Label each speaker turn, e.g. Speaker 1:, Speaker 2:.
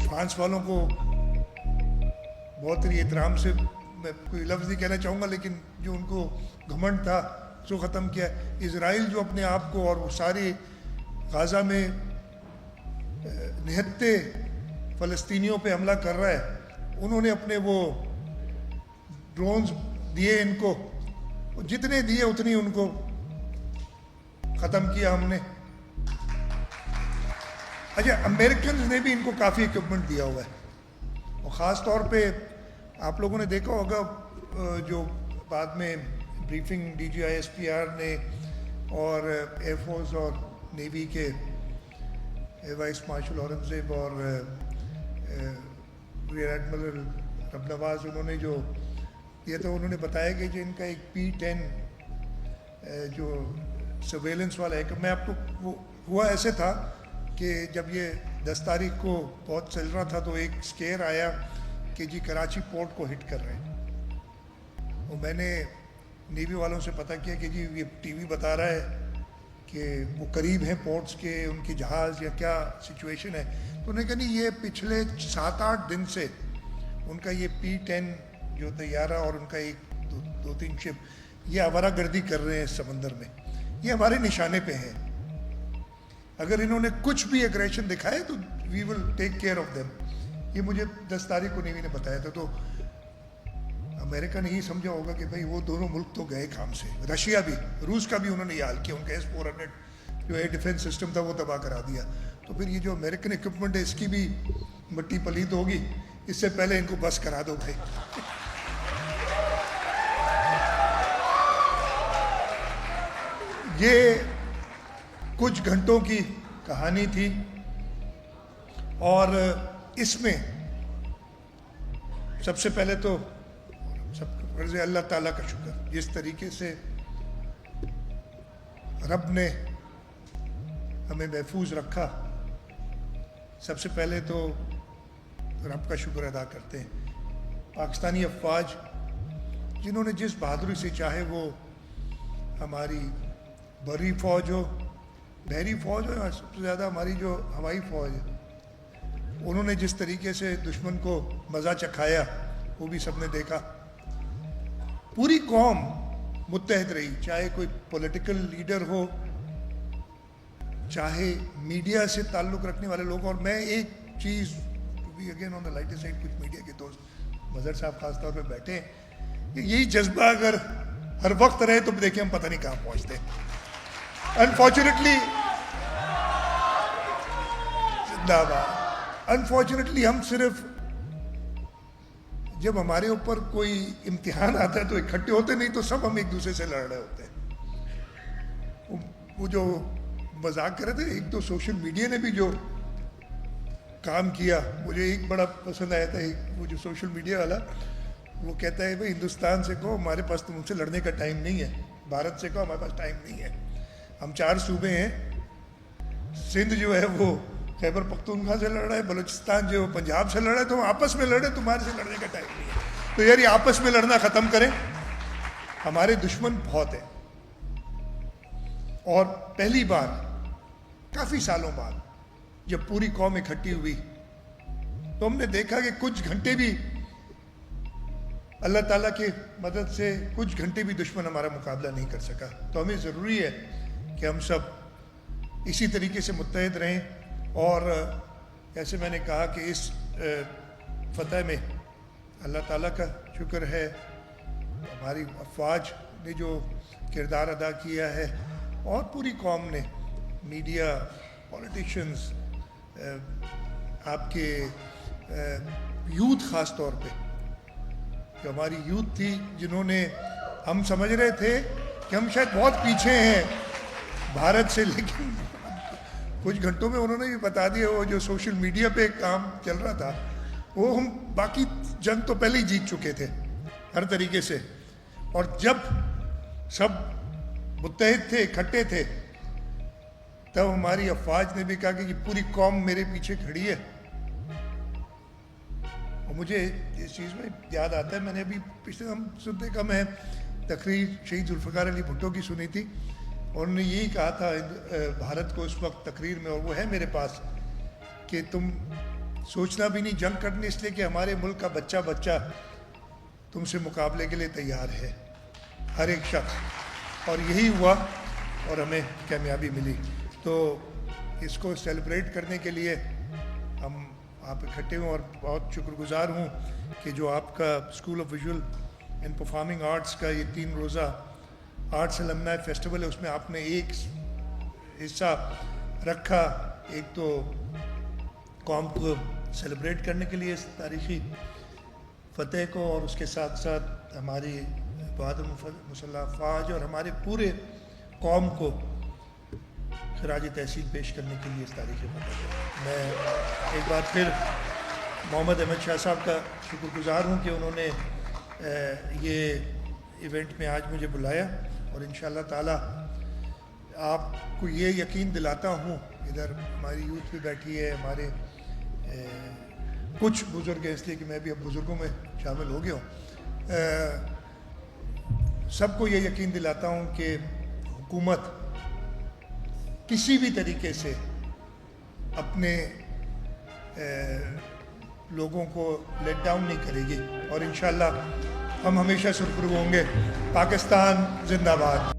Speaker 1: France والوں کو بہت ہی احترام سے میں کوئی لفظ نہیں کہنا چاہوں گا، لیکن جو ان کو گھمنڈ تھا اس کو ختم کیا۔ اسرائیل جو اپنے آپ کو اور وہ سارے غازہ میں نہتے فلسطینیوں پہ حملہ کر رہا ہے، انہوں نے اپنے وہ ڈرونز دیے ان کو، جتنے دیے اتنی ان کو ختم کیا ہم نے۔ اچھا، امریکنز نے بھی ان کو کافی اکوپمنٹ دیا ہوا ہے، اور خاص طور پہ آپ لوگوں نے دیکھا ہوگا جو بعد میں briefing D G I S P R نے اور ایئر فورس اور نیوی کے وائس مارشل اورنگزیب اور ریئر ایڈمرل رب نواز انہوں نے جو دیا تھا، انہوں نے بتایا کہ جو ان کا ایک P-10 جو سرویلنس والا ہے، کہ میں آپ کو وہ ہوا ایسے تھا کہ جب یہ 10 تاریخ کو بہت چل رہا تھا تو ایک سکیئر آیا کہ جی کراچی پورٹ کو ہٹ کر رہے ہیں، اور میں نے نیوی والوں سے پتہ کیا کہ جی یہ ٹی وی بتا رہا ہے کہ وہ قریب ہیں پورٹس کے، ان کے جہاز یا کیا سچویشن ہے، تو انہوں نے کہا نہیں، یہ پچھلے 7-8 دن سے ان کا یہ P-10 جو طیارہ اور ان کا ایک دو تین شپ یہ آوارہ گردی کر رہے ہیں سمندر میں، یہ ہمارے نشانے پہ ہیں، اگر انہوں نے کچھ بھی ایگریشن دکھائے تو وی ول ٹیک کیئر آف دیم۔ یہ مجھے 10 تاریخ کو نیوی نے بتایا تھا۔ تو امریکہ نے یہ سمجھا ہوگا کہ بھائی وہ دونوں ملک تو گئے کام سے، رشیا بھی، روس کا بھی انہوں نے یہ حال کیا، ان کا S-400 جو ایئر ڈیفنس سسٹم تھا وہ تباہ کرا دیا۔ تو پھر یہ جو امریکن اکوپمنٹ ہے اس کی بھی مٹی پلیت ہوگی، اس سے پہلے ان کو بس کرا دو بھائی۔ یہ کچھ گھنٹوں کی کہانی تھی، اور اس میں سب سے پہلے تو غرض اللہ تعالیٰ کا شکر، جس طریقے سے رب نے ہمیں محفوظ رکھا، سب سے پہلے تو رب کا شکر ادا کرتے ہیں۔ پاکستانی افواج جنہوں نے جس بہادری سے، چاہے وہ ہماری بری فوج ہو، بحری فوج ہو، یا سب سے زیادہ ہماری جو ہوائی فوج ہے، انہوں نے جس طریقے سے دشمن کو مزہ چکھایا وہ بھی سب نے دیکھا۔ پوری قوم متحد رہی، چاہے کوئی پولیٹیکل لیڈر ہو، چاہے میڈیا سے تعلق رکھنے والے لوگ۔ اور میں ایک چیز بھی again on the lighter side, کچھ میڈیا کے دوست مظہر صاحب خاص طور پہ بیٹھے ہیں، کہ یہی جذبہ اگر ہر وقت رہے تو دیکھیں ہم پتہ نہیں کہاں پہنچتے۔ انفارچونیٹلی ہم صرف جب ہمارے اوپر کوئی امتحان آتا ہے تو اکٹھے ہوتے، نہیں تو سب ہم ایک دوسرے سے لڑ رہے ہوتے ہیں۔ وہ جو مذاق کر رہے تھے، ایک تو سوشل میڈیا نے بھی جو کام کیا، مجھے ایک بڑا پسند آیا تھا، وہ جو سوشل میڈیا والا، وہ کہتا ہے بھائی ہندوستان سے کہو ہمارے پاس تم سے لڑنے کا ٹائم نہیں ہے، بھارت سے کہو ہمارے پاس ٹائم نہیں ہے، ہم 4 صوبے ہیں، سندھ جو ہے وہ خیبر پختونخوا سے لڑ رہا ہے، بلوچستان جو پنجاب سے لڑ رہا ہے، تو ہم آپس میں لڑے، تمہارے سے لڑنے کا ٹائم نہیں ہے۔ تو یار یہ آپس میں لڑنا ختم کریں، ہمارے دشمن بہت ہیں۔ اور پہلی بار کافی سالوں بعد جب پوری قوم اکٹھی ہوئی تو ہم نے دیکھا کہ کچھ گھنٹے بھی اللہ تعالیٰ کی مدد سے کچھ گھنٹے بھی دشمن ہمارا مقابلہ نہیں کر سکا۔ تو ہمیں ضروری ہے کہ ہم سب اسی طریقے سے متحد رہیں، اور جیسے میں نے کہا کہ اس فتح میں اللہ تعالیٰ کا شکر ہے، ہماری افواج نے جو کردار ادا کیا ہے، اور پوری قوم نے، میڈیا، پولیٹیشنز، آپ کے یوتھ خاص طور پہ، جو ہماری یوتھ تھی، جنہوں نے، ہم سمجھ رہے تھے کہ ہم شاید بہت پیچھے ہیں بھارت سے، لیکن کچھ گھنٹوں میں انہوں نے بھی بتا دیا، وہ جو سوشل میڈیا پہ کام چل رہا تھا، وہ ہم باقی جنگ تو پہلے ہی جیت چکے تھے ہر طریقے سے۔ اور جب سب متحد تھے، اکٹھے تھے، تب ہماری افواج نے بھی کہا کہ یہ پوری قوم میرے پیچھے کھڑی ہے۔ اور مجھے اس چیز میں یاد آتا ہے، میں نے ابھی پچھلے ہم سنتے کا میں تقریر شہید ذوالفقار علی بھٹو کی سنی تھی، اور انہوں نے یہی کہا تھا بھارت کو اس وقت تقریر میں، اور وہ ہے میرے پاس، کہ تم سوچنا بھی نہیں جنگ کرنے اس لیے کہ ہمارے ملک کا بچہ بچہ تم سے مقابلے کے لیے تیار ہے، ہر ایک شخص، اور یہی ہوا اور ہمیں کامیابی ملی۔ تو اس کو سیلیبریٹ کرنے کے لیے ہم آپ اکٹھے ہوں، اور بہت شکر گزار ہوں کہ جو آپ کا school of visual and performing arts کا یہ 3 روزہ آرٹس المنائی فیسٹیول ہے، اس میں آپ نے ایک حصہ رکھا، ایک تو قوم کو سیلیبریٹ کرنے کے لیے اس تاریخی فتح کو، اور اس کے ساتھ ساتھ ہماری بہادر مسلح افواج اور ہمارے پورے قوم کو خراج تحسین پیش کرنے کے لیے اس تاریخی فتح کو۔ میں ایک بار پھر محمد احمد شاہ صاحب کا شکر گزار ہوں کہ انہوں نے یہ ایونٹ میں آج مجھے بلایا، اور انشاءاللہ تعالی آپ کو یہ یقین دلاتا ہوں، ادھر ہماری یوتھ بھی بیٹھی ہے، ہمارے کچھ بزرگ ہیں، اس لیے کہ میں بھی اب بزرگوں میں شامل ہو گیا ہوں، سب کو یہ یقین دلاتا ہوں کہ حکومت کسی بھی طریقے سے اپنے لوگوں کو لیٹ ڈاؤن نہیں کرے گی، اور انشاءاللہ ہم ہمیشہ سرخرو ہوں گے۔ پاکستان زندہ باد۔